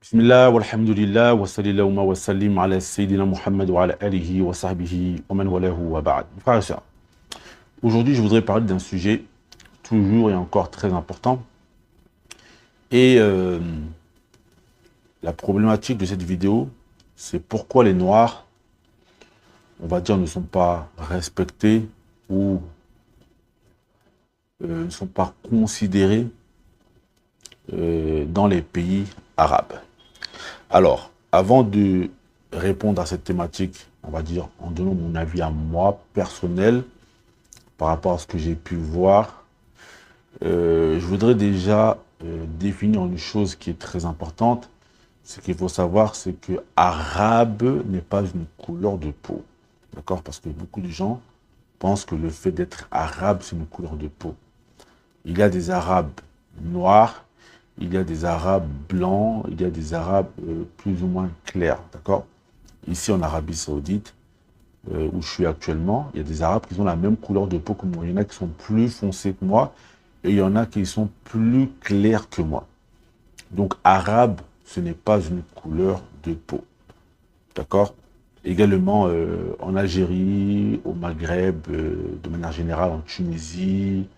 Bismillah, walhamdulillah, wa sallallahu wa sallim ala Sayyidina Muhammad wa ala alihi wa sahbihi wa man walahu wa ba'd. Frères et sœurs, aujourd'hui je voudrais parler d'un sujet toujours et encore très important. Et la problématique de cette vidéo, c'est pourquoi les Noirs, on va dire, ne sont pas respectés ou ne sont pas considérés dans les pays arabes. Alors, avant de répondre à cette thématique, on va dire en donnant mon avis à moi personnel par rapport à ce que j'ai pu voir, je voudrais déjà définir une chose qui est très importante. Ce qu'il faut savoir, c'est que arabe n'est pas une couleur de peau. D'accord? Parce que beaucoup de gens pensent que le fait d'être arabe, c'est une couleur de peau. Il y a des arabes noirs, il y a des arabes blancs, il y a des arabes plus ou moins clairs, d'accord? Ici en Arabie Saoudite, où je suis actuellement, il y a des arabes qui ont la même couleur de peau que moi. Il y en a qui sont plus foncés que moi et il y en a qui sont plus clairs que moi. Donc arabe, ce n'est pas une couleur de peau, d'accord? Également en Algérie, au Maghreb, de manière générale en Tunisie,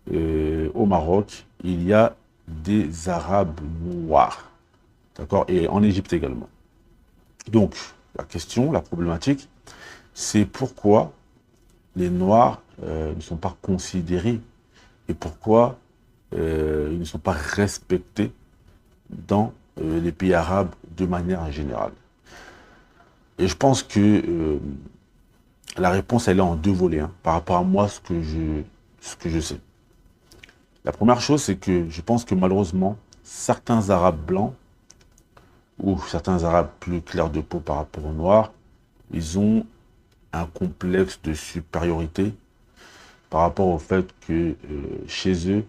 au Maroc, il y a des Arabes noirs. D'accord? Et en Égypte également. Donc, la question, la problématique, c'est pourquoi les Noirs ne sont pas considérés et pourquoi ils ne sont pas respectés dans les pays arabes de manière générale. Et je pense que la réponse, elle est en deux volets, hein, par rapport à moi, ce que je sais. La première chose, c'est que je pense que malheureusement, certains Arabes blancs ou certains Arabes plus clairs de peau par rapport aux Noirs, ils ont un complexe de supériorité par rapport au fait que chez eux,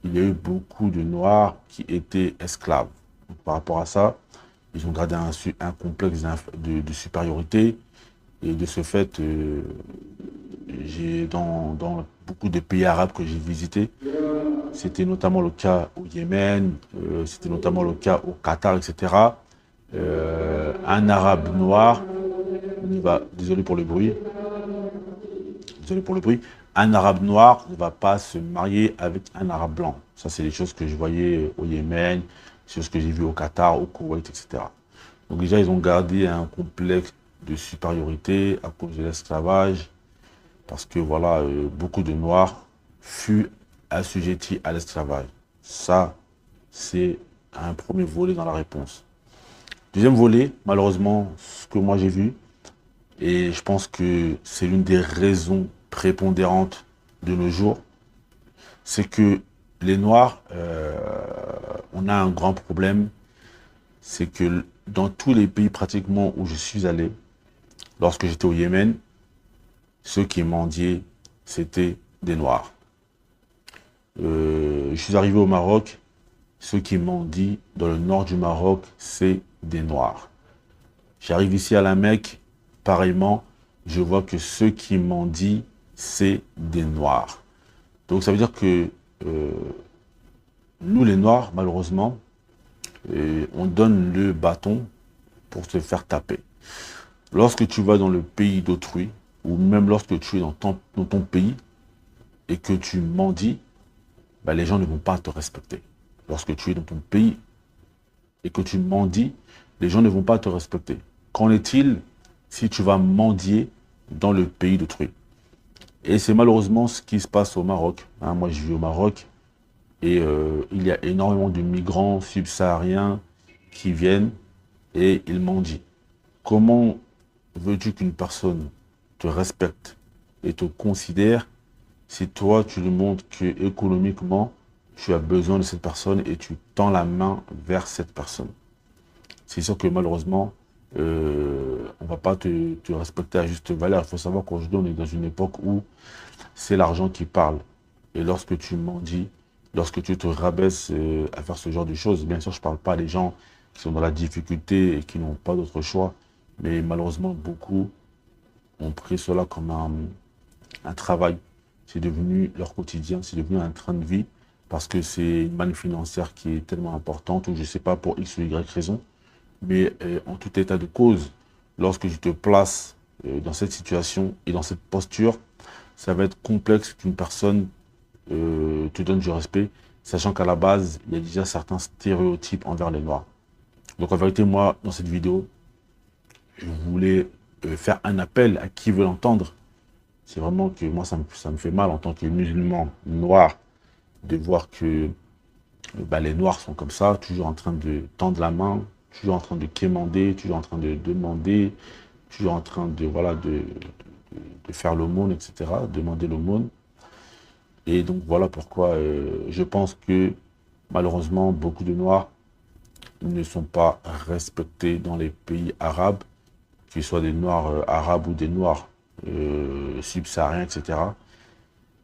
il y a eu beaucoup de Noirs qui étaient esclaves. Donc, par rapport à ça, ils ont gardé un complexe de supériorité. Et de ce fait, dans beaucoup de pays arabes que j'ai visités, c'était notamment le cas au Yémen, c'était notamment le cas au Qatar, etc. Un arabe noir, désolé pour le bruit, désolé pour le bruit, un arabe noir ne va pas se marier avec un arabe blanc. Ça, c'est des choses que je voyais au Yémen, des choses que j'ai vues au Qatar, au Koweït, etc. Donc déjà, ils ont gardé un complexe de supériorité à cause de l'esclavage, parce que voilà, beaucoup de Noirs furent assujettis à l'esclavage. Ça, c'est un premier volet dans la réponse. Deuxième volet, malheureusement, ce que moi j'ai vu, et je pense que c'est l'une des raisons prépondérantes de nos jours, c'est que les Noirs, on a un grand problème, c'est que dans tous les pays pratiquement où je suis allé, lorsque j'étais au Yémen, ceux qui mendiaient, c'était des Noirs. Je suis arrivé au Maroc, ceux qui mendient dans le nord du Maroc, c'est des Noirs. J'arrive ici à la Mecque, pareillement, je vois que ceux qui mendient, c'est des Noirs. Donc ça veut dire que nous les Noirs, malheureusement, on donne le bâton pour se faire taper. Lorsque tu vas dans le pays d'autrui, ou même lorsque tu es dans ton pays et que tu mendies, ben, les gens ne vont pas te respecter. Lorsque tu es dans ton pays et que tu mendies, les gens ne vont pas te respecter. Qu'en est-il si tu vas mendier dans le pays d'autrui? Et c'est malheureusement ce qui se passe au Maroc. Hein, moi, je vis au Maroc et il y a énormément de migrants subsahariens qui viennent et ils mendient. Comment veux-tu qu'une personne te respecte et te considère si toi, tu lui montres que économiquement, tu as besoin de cette personne et tu tends la main vers cette personne? C'est sûr que malheureusement, on ne va pas te respecter à juste valeur. Il faut savoir qu'aujourd'hui, on est dans une époque où c'est l'argent qui parle. Et lorsque tu mendis, lorsque tu te rabaisses à faire ce genre de choses, bien sûr, je ne parle pas des gens qui sont dans la difficulté et qui n'ont pas d'autre choix, mais malheureusement, beaucoup ont pris cela comme un travail. C'est devenu leur quotidien, c'est devenu un train de vie parce que c'est une manne financière qui est tellement importante, ou je ne sais pas pour X ou Y raison. Mais en tout état de cause, lorsque tu te places dans cette situation et dans cette posture, ça va être complexe qu'une personne te donne du respect, sachant qu'à la base, il y a déjà certains stéréotypes envers les Noirs. Donc en vérité, moi, dans cette vidéo, je voulais faire un appel à qui veut l'entendre. C'est vraiment que moi, ça me fait mal en tant que musulman noir de voir que bah, les Noirs sont comme ça, toujours en train de tendre la main, toujours en train de quémander, toujours en train de demander, toujours en train de, voilà, de faire l'aumône, etc., demander l'aumône. Et donc voilà pourquoi je pense que malheureusement, beaucoup de Noirs ne sont pas respectés dans les pays arabes, qu'ils soient des Noirs arabes ou des Noirs subsahariens, etc.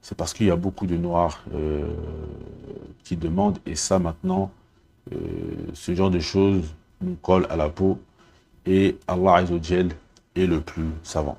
C'est parce qu'il y a beaucoup de Noirs qui demandent, et ça maintenant, euh, ce genre de choses nous colle à la peau, et Allah Azzawajal est le plus savant.